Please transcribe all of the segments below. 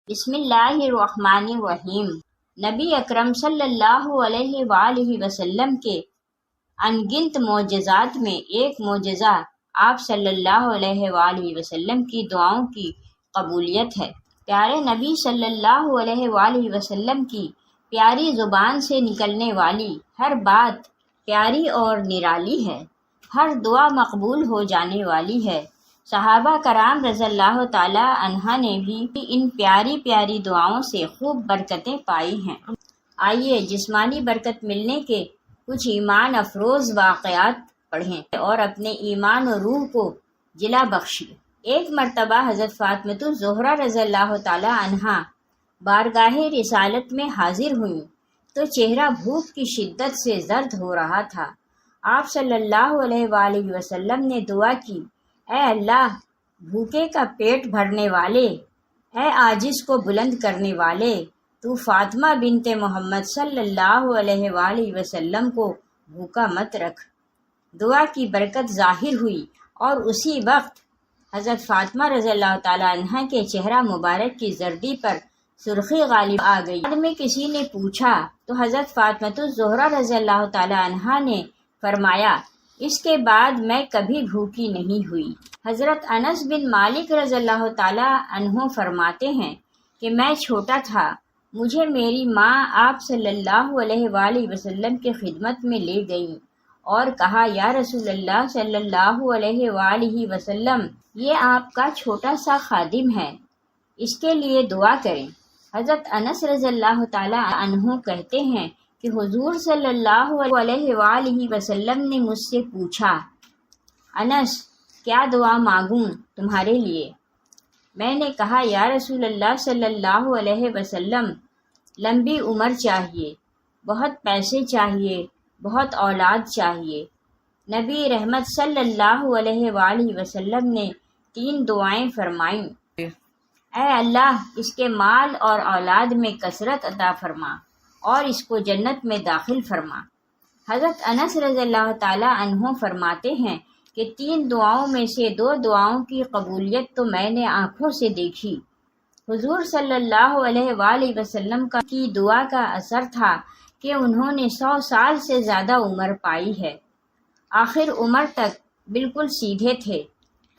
بسم اللہ الرحمن الرحیم۔ نبی اکرم صلی اللہ علیہ وآلہ وسلم کے انگنت معجزات میں ایک معجزہ آپ صلی اللہ علیہ وآلہ وسلم کی دعاؤں کی قبولیت ہے۔ پیارے نبی صلی اللہ علیہ وآلہ وسلم کی پیاری زبان سے نکلنے والی ہر بات پیاری اور نرالی ہے، ہر دعا مقبول ہو جانے والی ہے۔ صحابہ کرام رضی اللہ تعالی عنہ نے بھی ان پیاری پیاری دعاؤں سے خوب برکتیں پائی ہیں۔ آئیے جسمانی برکت ملنے کے کچھ ایمان افروز واقعات پڑھیں اور اپنے ایمان و روح کو جلا بخشیں۔ ایک مرتبہ حضرت فاطمۃ الزہرا رضی اللہ تعالی عنہا بارگاہ رسالت میں حاضر ہوئیں تو چہرہ بھوک کی شدت سے زرد ہو رہا تھا۔ آپ صلی اللہ علیہ وآلہ وسلم نے دعا کی، اے اللہ، بھوکے کا پیٹ بھرنے والے، اے عاجز کو بلند کرنے والے، تو فاطمہ بنت محمد صلی اللہ علیہ وآلہ وسلم کو بھوکا مت رکھ۔ دعا کی برکت ظاہر ہوئی اور اسی وقت حضرت فاطمہ رضی اللہ تعالی عنہ کے چہرہ مبارک کی زردی پر سرخی غالب آ گئی۔ بعد میں کسی نے پوچھا تو حضرت فاطمۃ الزہرا رضی اللہ تعالی عنہ نے فرمایا، اس کے بعد میں کبھی بھوکی نہیں ہوئی۔ حضرت انس بن مالک رضی اللہ تعالی عنہ فرماتے ہیں کہ میں چھوٹا تھا، مجھے میری ماں آپ صلی اللہ علیہ وآلہ وسلم کی خدمت میں لے گئیں اور کہا، یا رسول اللہ صلی اللہ علیہ وآلہ وسلم، یہ آپ کا چھوٹا سا خادم ہے، اس کے لیے دعا کریں۔ حضرت انس رضی اللہ تعالی عنہ کہتے ہیں کہ حضور صلی اللہ علیہ وآلہ وسلم نے مجھ سے پوچھا، انس، کیا دعا مانگوں تمہارے لیے؟ میں نے کہا، یا رسول اللہ صلی اللہ علیہ وسلم، لمبی عمر چاہیے، بہت پیسے چاہیے، بہت اولاد چاہیے۔ نبی رحمت صلی اللہ علیہ وآلہ وسلم نے 3 دعائیں فرمائیں، اے اللہ، اس کے مال اور اولاد میں کثرت عطا فرما اور اس کو جنت میں داخل فرما۔ حضرت انس رضی اللہ تعالی عنہ فرماتے ہیں کہ 3 دعاؤں میں سے 2 دعاؤں کی قبولیت تو میں نے آنکھوں سے دیکھی۔ حضور صلی اللہ علیہ وآلہ وسلم کی دعا کا اثر تھا کہ انہوں نے 100 سال سے زیادہ عمر پائی ہے، آخر عمر تک بالکل سیدھے تھے۔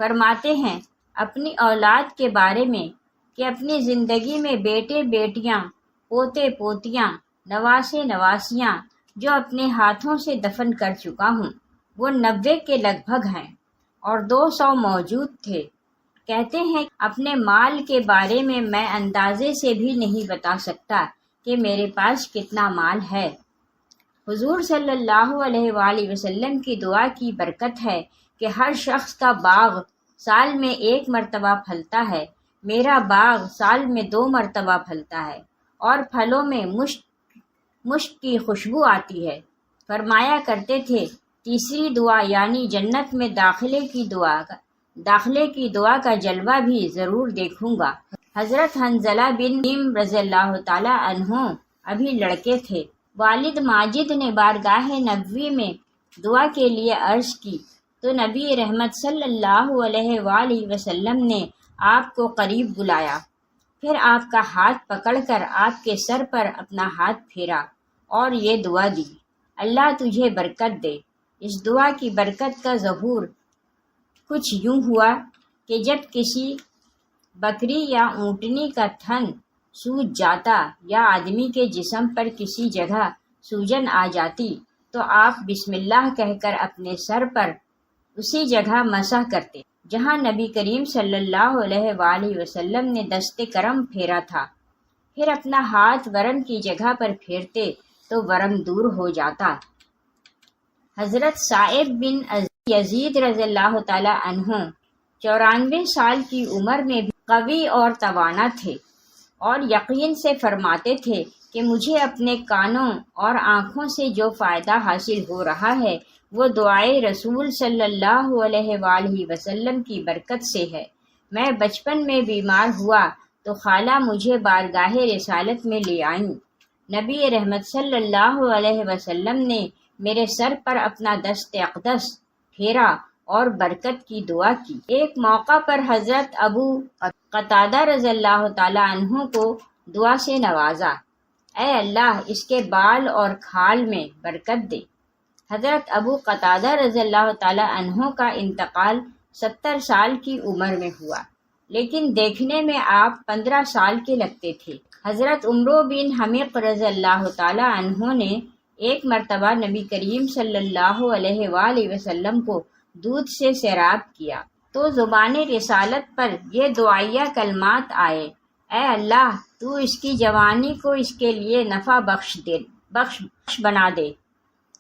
فرماتے ہیں اپنی اولاد کے بارے میں کہ اپنی زندگی میں بیٹے بیٹیاں، پوتے پوتیاں، نواسے نواسیاں جو اپنے ہاتھوں سے دفن کر چکا ہوں، وہ 90 کے لگ بھگ ہیں اور 200 موجود تھے۔ کہتے ہیں اپنے مال کے بارے میں اندازے سے بھی نہیں بتا سکتا کہ میرے پاس کتنا مال ہے۔ حضور صلی اللہ علیہ وآلہ وسلم کی دعا کی برکت ہے کہ ہر شخص کا باغ سال میں 1 مرتبہ پھلتا ہے، میرا باغ سال میں 2 مرتبہ پھلتا ہے اور پھلوں میں مشک کی خوشبو آتی ہے۔ فرمایا کرتے تھے، تیسری دعا یعنی جنت میں داخلے کی دعا کا جلوہ بھی ضرور دیکھوں گا۔ حضرت حنظلہ بن نیم رضی اللہ تعالی عنہ ابھی لڑکے تھے۔ والد ماجد نے بارگاہ نبوی میں دعا کے لیے عرض کی تو نبی رحمت صلی اللہ علیہ وآلہ وسلم نے آپ کو قریب بلایا، پھر آپ کا ہاتھ پکڑ کر آپ کے سر پر اپنا ہاتھ پھیرا اور یہ دعا دی، اللہ تجھے برکت دے۔ اس دعا کی برکت کا ظہور کچھ یوں ہوا کہ جب کسی بکری یا اونٹنی کا تھن سوج جاتا یا آدمی کے جسم پر کسی جگہ سوجن آ جاتی تو آپ بسم اللہ کہہ کر اپنے سر پر اسی جگہ مسح کرتے جہاں نبی کریم صلی اللہ علیہ وآلہ وسلم نے دست کرم پھیرا تھا، پھر اپنا ہاتھ ورم کی جگہ پر پھیرتے تو ورم دور ہو جاتا۔ حضرت صائب بن یزید رضی اللہ تعالی عنہ 94 سال کی عمر میں بھی قوی اور توانا تھے اور یقین سے فرماتے تھے کہ مجھے اپنے کانوں اور آنکھوں سے جو فائدہ حاصل ہو رہا ہے وہ دعائے رسول صلی اللہ علیہ وآلہ وسلم کی برکت سے ہے۔ میں بچپن میں بیمار ہوا تو خالہ مجھے بارگاہ رسالت میں لے آئیں۔ نبی رحمت صلی اللہ علیہ وسلم نے میرے سر پر اپنا دست اقدس پھیرا اور برکت کی دعا کی۔ ایک موقع پر حضرت ابو قتادہ رضی اللہ تعالیٰ عنہ کو دعا سے نوازا، اے اللہ اس کے بال اور کھال میں برکت دے۔ حضرت ابو قتادہ رضی اللہ تعالیٰ عنہ کا انتقال 70 سال کی عمر میں ہوا، لیکن دیکھنے میں آپ 15 سال کے لگتے تھے۔ حضرت عمرو بن حمیق رضی اللہ تعالیٰ عنہ نے ایک مرتبہ نبی کریم صلی اللہ علیہ وآلہ وسلم کو دودھ سے سیراب کیا تو زبان رسالت پر یہ دعائیہ کلمات آئے، اے اللہ تو اس کی جوانی کو اس کے لیے نفع بخش بنا دے۔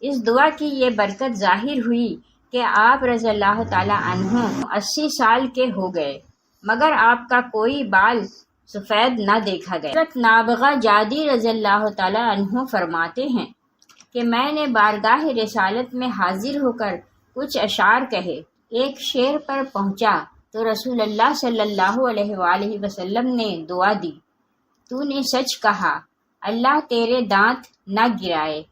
اس دعا کی یہ برکت ظاہر ہوئی کہ آپ رضی اللہ تعالیٰ عنہ 80 سال کے ہو گئے مگر آپ کا کوئی بال سفید نہ دیکھا گیا۔ حضرت نابغہ جادی رضی اللہ تعالیٰ عنہ فرماتے ہیں کہ میں نے بارگاہ رسالت میں حاضر ہو کر کچھ اشعار کہے، ایک شعر پر پہنچا تو رسول اللہ صلی اللہ علیہ وآلہ وسلم نے دعا دی، تو نے سچ کہا، اللہ تیرے دانت نہ گرائے۔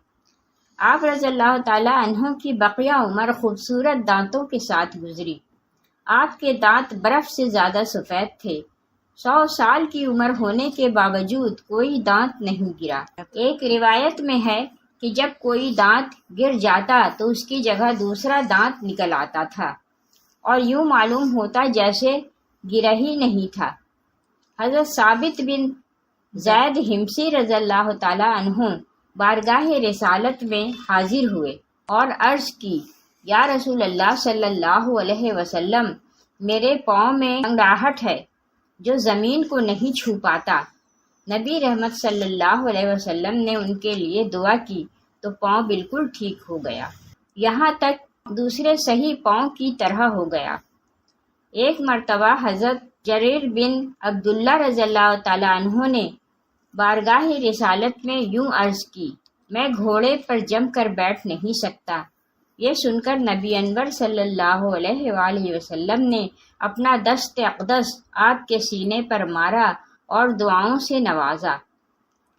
آپ رضی اللہ تعالیٰ عنہ کی بقیہ عمر خوبصورت دانتوں کے ساتھ گزری۔ آپ کے دانت برف سے زیادہ سفید تھے۔ 100 سال کی عمر ہونے کے باوجود کوئی دانت نہیں گرا۔ ایک روایت میں ہے کہ جب کوئی دانت گر جاتا تو اس کی جگہ دوسرا دانت نکل آتا تھا اور یوں معلوم ہوتا جیسے گرا ہی نہیں تھا۔ حضرت ثابت بن زید حمصی رضی اللہ تعالیٰ عنہ بارگاہ رسالت میں حاضر ہوئے اور عرض کی، یا رسول اللہ صلی اللہ علیہ وسلم، میرے پاؤں میں سنگراہٹ ہے جو زمین کو نہیں چھو پاتا۔ نبی رحمت صلی اللہ علیہ وسلم نے ان کے لیے دعا کی تو پاؤں بالکل ٹھیک ہو گیا، یہاں تک دوسرے صحیح پاؤں کی طرح ہو گیا۔ ایک مرتبہ حضرت جریر بن عبداللہ رضی اللہ تعالیٰ عنہ نے بارگاہ رسالت میں یوں عرض کی، میں گھوڑے پر جم کر بیٹھ نہیں سکتا۔ یہ سن کر نبی انور صلی اللہ علیہ وآلہ وسلم نے اپنا دست اقدس آپ کے سینے پر مارا اور دعاؤں سے نوازا۔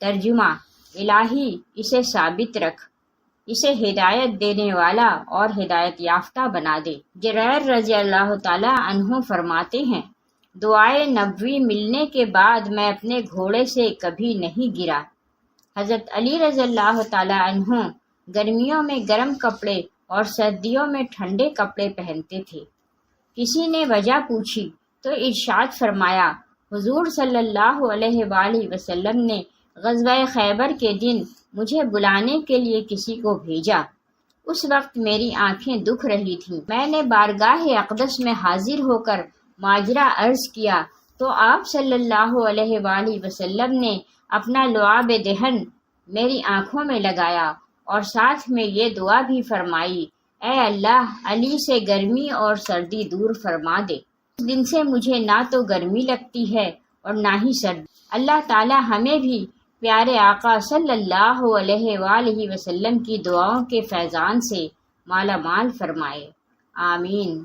ترجمہ: الہی اسے ثابت رکھ، اسے ہدایت دینے والا اور ہدایت یافتہ بنا دے۔ جریر رضی اللہ تعالیٰ عنہ فرماتے ہیں، دعائے نبوی ملنے کے بعد میں اپنے گھوڑے سے کبھی نہیں گرا۔ حضرت علی رضی اللہ تعالیٰ عنہ گرمیوں میں گرم کپڑے اور سردیوں میں ٹھنڈے کپڑے پہنتے تھے۔ کسی نے وجہ پوچھی تو ارشاد فرمایا، حضور صلی اللہ علیہ وآلہ وسلم نے غزوہ خیبر کے دن مجھے بلانے کے لیے کسی کو بھیجا۔ اس وقت میری آنکھیں دکھ رہی تھیں۔ میں نے بارگاہ اقدس میں حاضر ہو کر ماجرا عرض کیا تو آپ صلی اللہ علیہ وآلہ وسلم نے اپنا لعاب دہن میری آنکھوں میں لگایا اور ساتھ میں یہ دعا بھی فرمائی، اے اللہ علی سے گرمی اور سردی دور فرما دے۔ اس دن سے مجھے نہ تو گرمی لگتی ہے اور نہ ہی سردی۔ اللہ تعالی ہمیں بھی پیارے آقا صلی اللہ علیہ وآلہ وسلم کی دعاؤں کے فیضان سے مالا مال فرمائے، آمین۔